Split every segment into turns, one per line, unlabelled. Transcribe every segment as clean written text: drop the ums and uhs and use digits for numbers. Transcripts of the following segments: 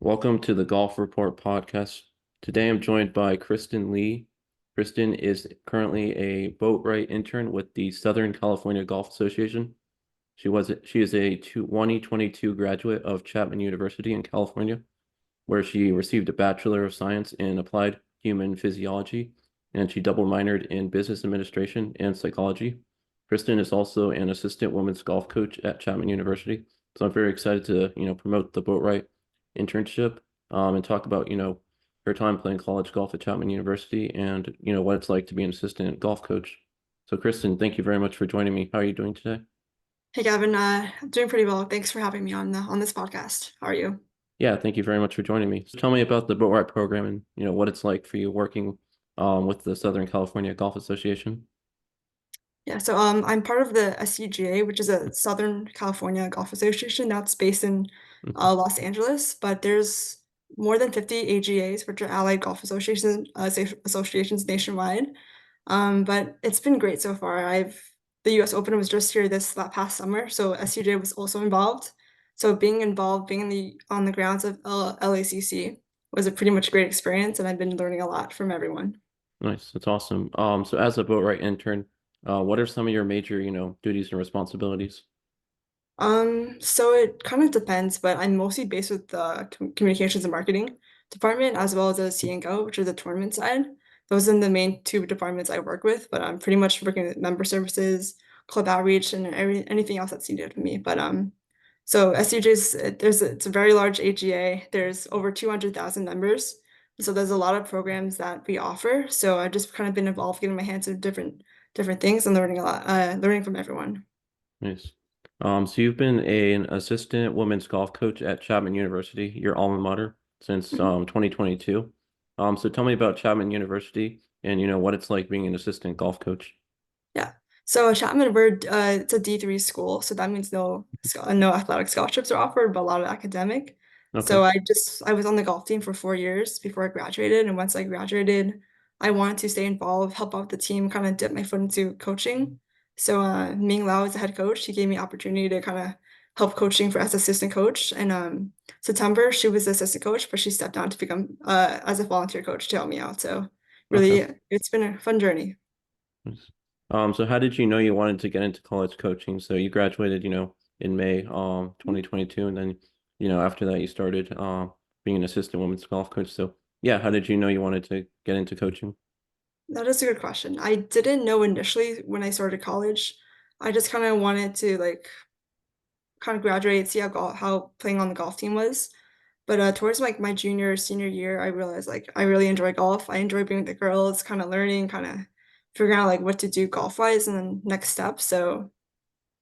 Welcome to the Golf Report podcast. Today I'm joined by Kristen Lee. Kristen is currently a Boatwright intern with the Southern California Golf Association. She is a 2022 graduate of Chapman University in California, where she received a Bachelor of Science in Applied Human Physiology, and she double minored in Business Administration and Psychology. Kristen is also an assistant women's golf coach at Chapman University. So I'm very excited to, promote the Boatwright internship, and talk about, her time playing college golf at Chapman University and, what it's like to be an assistant golf coach. So Kristen, thank you very much for joining me. How are you doing today?
Hey Gavin, I'm doing pretty well. Thanks for having me on this podcast. How are you?
Yeah, thank you very much for joining me. So tell me about the Boatwright program and, what it's like for you working with the Southern California Golf Association.
Yeah, so I'm part of the SCGA, which is a Southern California Golf Association that's based in
Mhm.
Los Angeles, but there's more than 50 AGAs, which are Allied Golf Associations nationwide. But it's been great so far. The US Open was just here this past summer, so SCGA was also involved. So being involved, being on the grounds of LACC was a pretty much great experience, and I've been learning a lot from everyone.
Nice, that's awesome. So as a Boatwright intern, what are some of your major, duties and responsibilities?
So it kind of depends, but I'm mostly based with the communications and marketing department as well as the C and Go, which are the tournament side. Those are the main two departments I work with, but I'm pretty much working with member services, club outreach, and anything else that's needed for me. So SCJ's it's a very large AGA. There's over 200,000 members, so there's a lot of programs that we offer. So I've just kind of been involved, getting my hands in different things and learning a lot, learning from everyone.
Nice. So you've been an assistant women's golf coach at Chapman University, your alma mater, since 2022. So tell me about Chapman University and what it's like being an assistant golf coach.
Yeah. So Chapman, it's a D3 school, so that means no athletic scholarships are offered, but a lot of academic.
Okay.
So I was on the golf team for 4 years before I graduated, and once I graduated, I wanted to stay involved, help out the team, kind of dip my foot into coaching. So Ming Lau is the head coach. He gave me opportunity to kind of help coaching for as assistant coach. And September, she was the assistant coach, but she stepped down to become as a volunteer coach to help me out. So
Okay.
really, it's been a fun journey.
Nice. So how did you know you wanted to get into college coaching? So you graduated, in May, 2022, and then, after that you started being an assistant women's golf coach. So yeah, how did you know you wanted to get into coaching?
That is a good question. I didn't know initially when I started college. I just kind of wanted to like kind of graduate, see how playing on the golf team was. But towards like my junior senior year, I realized like I really enjoy golf. I enjoy being with the girls, kind of learning, kind of figuring out like what to do golf wise and then next steps. So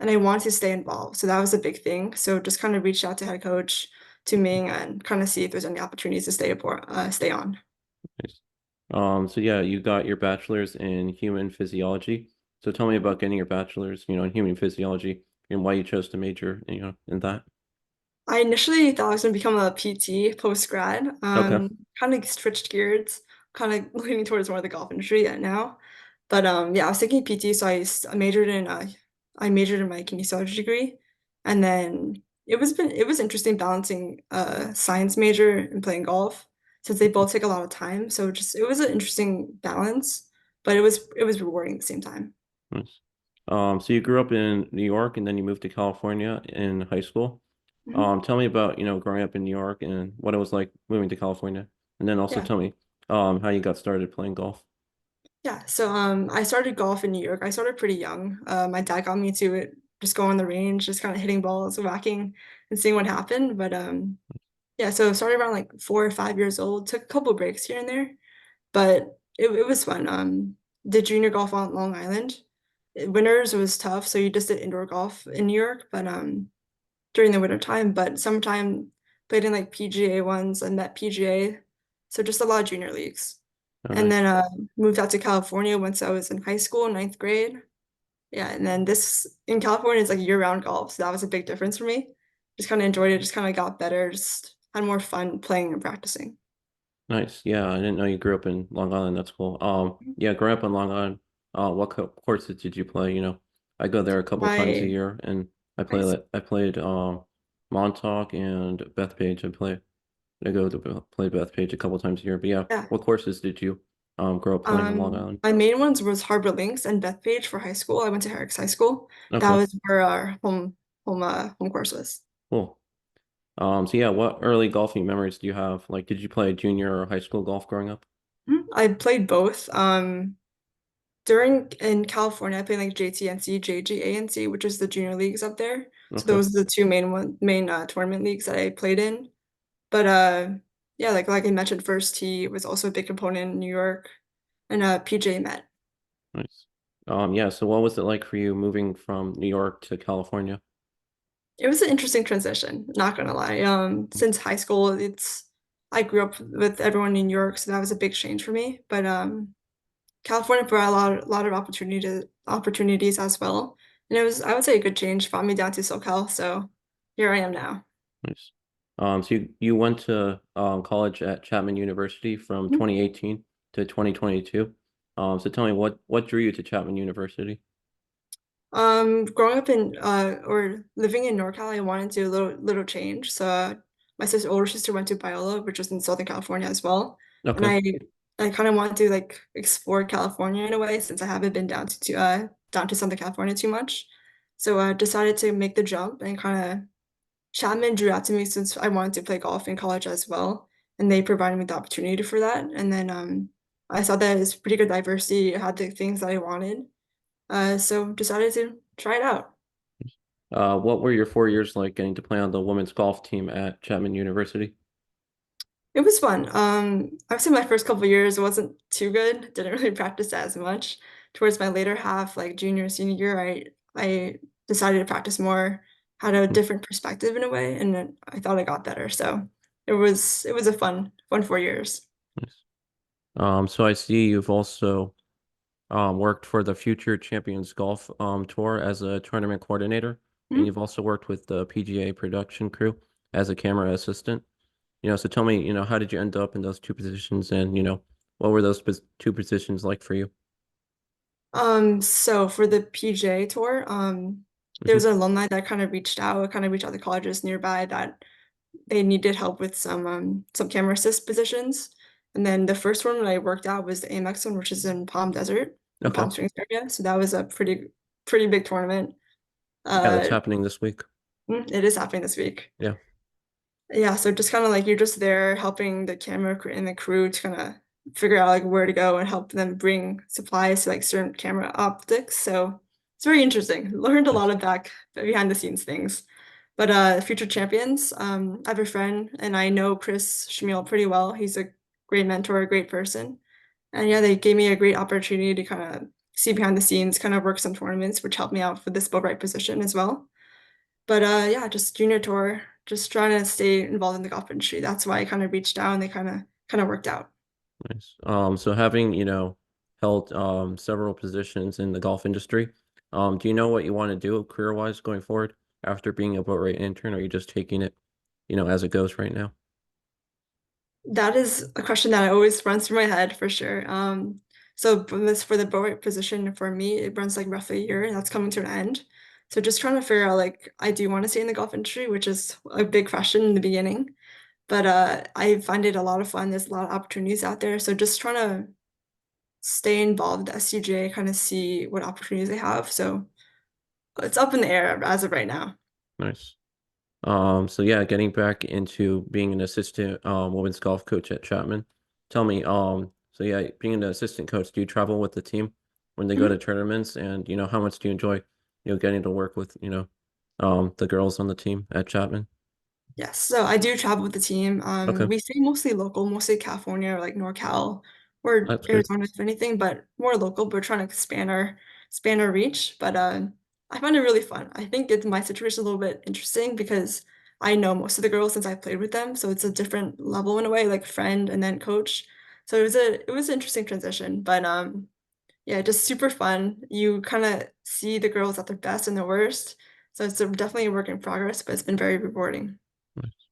and I wanted to stay involved. So that was a big thing. So just kind of reached out to head coach to Ming and kind of see if there's any opportunities to stay on.
Nice. So yeah, you got your bachelor's in human physiology. So tell me about getting your bachelor's, in human physiology and why you chose to major, in that.
I initially thought I was going to become a PT post grad.
Okay.
Kind of switched gears, kind of leaning towards more of the golf industry now. But yeah, I was taking PT, so I majored in my kinesiology degree, and then it was interesting balancing science major and playing golf since they both take a lot of time. So just it was an interesting balance, but it was rewarding at the same time.
Nice. So you grew up in New York and then you moved to California in high school.
Mhm.
Tell me about, growing up in New York and what it was like moving to California. And then also
Yeah.
tell me, how you got started playing golf.
Yeah, so I started golf in New York. I started pretty young. My dad got me to it, just going on the range, just kind of hitting balls, whacking, and seeing what happened. But yeah, so I started around like 4 or 5 years old. Took a couple breaks here and there, but it was fun. Did junior golf on Long Island. Winters was tough, so you just did indoor golf in New York, but during the winter time. But summertime played in like PGA ones and met PGA, so just a lot of junior leagues.
Oh,
And then
nice.
moved out to California once I was in high school, ninth grade. Yeah, and then this in California is like year-round golf, so that was a big difference for me. Just kind of enjoyed it, just kind of got better, just had more fun playing and practicing.
Nice. Yeah, I didn't know you grew up in Long Island. That's cool. Yeah, growing up in Long Island, what co courses did you play? I go there a couple times a
My
year, and
nice.
I played Montauk and Bethpage. I play. I go to play Bethpage a couple times a year. But yeah,
Yeah.
what courses did you grow up playing in Long Island?
My main ones was Harbor Links and Bethpage for high school. I went to Herrick's High School. That
Okay,
was where our home course was.
cool. So yeah, what early golfing memories do you have? Like, did you play junior or high school golf growing up?
I played both. During in California, I played like JTNC, JGANC, which is the junior leagues up there. So
Okay,
those are the two main tournament leagues that I played in. But yeah, like I mentioned, First Tee was also a big component in New York, and PJ Met.
nice. Yeah, so what was it like for you moving from New York to California?
It was an interesting transition, not gonna lie. Since high school, it's I grew up with everyone in New York, so that was a big change for me. But California brought a lot of opportunities as well. And it was, I would say, a good change, brought me down to SoCal. So here I am now.
Nice. So you went to college at Chapman University from
Mhm.
2018 to 2022. So tell me what drew you to Chapman University?
Growing up in or living in NorCal, I wanted to do a little change. So my older sister went to Biola, which was in Southern California as well. And
Okay,
I kind of wanted to like explore California in a way since I haven't been down to Southern California too much. So I decided to make the jump and kind of Chapman drew out to me since I wanted to play golf in college as well, and they provided me the opportunity for that. And then I saw that it's pretty good diversity, it had the things that I wanted, so decided to try it out.
what were your 4 years like getting to play on the women's golf team at Chapman University?
It was fun. I would say my first couple years wasn't too good. Didn't really practice as much. Towards my later half, like junior, senior year, I decided to practice more, had a
Hmm,
different perspective in a way, and then I thought I got better. So it was a fun 4 years.
nice. So I see you've also worked for the Future Champions Golf Tour as a tournament coordinator, and
Mhm.
you've also worked with the PGA production crew as a camera assistant. So tell me, how did you end up in those two positions, and what were those two positions like for you?
So for the PJ tour, there was
Hmm.
an alumni that kind of reached out to colleges nearby that they needed help with some camera assist positions. And then the first one that I worked out was the Amex one, which is in Palm Desert, in
Okay.
Palm Springs area. So that was a pretty big tournament.
Yeah, that's
Uh,
happening this week.
it is happening this week.
Yeah.
Yeah, so just kind of like you're just there helping the camera crew and the crew to kind of figure out like where to go and help them bring supplies to like certain camera optics. So it's very interesting. Learned a lot
Nice.
of back behind the scenes things. But Future Champions, I have a friend and I know Chris Schmiel pretty well. He's a great mentor, a great person. And yeah, they gave me a great opportunity to kind of see behind the scenes, kind of work some tournaments, which helped me out for this Boatwright position as well. But yeah, just junior tour, just trying to stay involved in the golf industry. That's why I kind of reached out and they kind of worked out.
Nice. So having, held several positions in the golf industry, do you know what you want to do career-wise going forward after being a boat intern, or are you just taking it, as it goes right now?
That is a question that always runs through my head for sure. So for the Bowick position for me, it runs like roughly a year and that's coming to an end. So just trying to figure out like I do want to stay in the golf industry, which is a big question in the beginning. But I find it a lot of fun. There's a lot of opportunities out there. So just trying to stay involved with SCGA, kind of see what opportunities they have. So it's up in the air as of right now.
Nice. So yeah, getting back into being an assistant women's golf coach at Chapman. Tell me, so yeah, being an assistant coach, do you travel with the team when they go
Mhm.
to tournaments? And how much do you enjoy, getting to work with, the girls on the team at Chapman?
Yes, so I do travel with the team.
Okay,
We stay mostly local, mostly California or like NorCal or
that's great.
Arizona, if anything, but more local. We're trying to expand our reach. But I find it really fun. I think it's my situation a little bit interesting because I know most of the girls since I played with them, so it's a different level in a way, like friend and then coach. So it was an interesting transition, but yeah, just super fun. You kind of see the girls at their best and their worst. So it's definitely a work in progress, but it's been very rewarding.
Nice.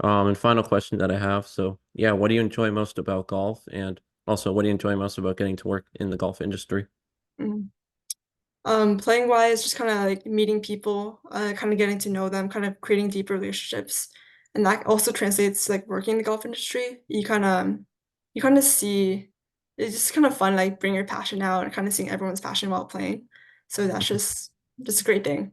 And final question that I have. So yeah, what do you enjoy most about golf? And also, what do you enjoy most about getting to work in the golf industry?
Mm. Playing wise, just kind of like meeting people, kind of getting to know them, kind of creating deeper relationships. and that also translates to like working in the golf industry. You kind of see it's just kind of fun, like bring your passion out and kind of seeing everyone's passion while playing. So that's just a great thing.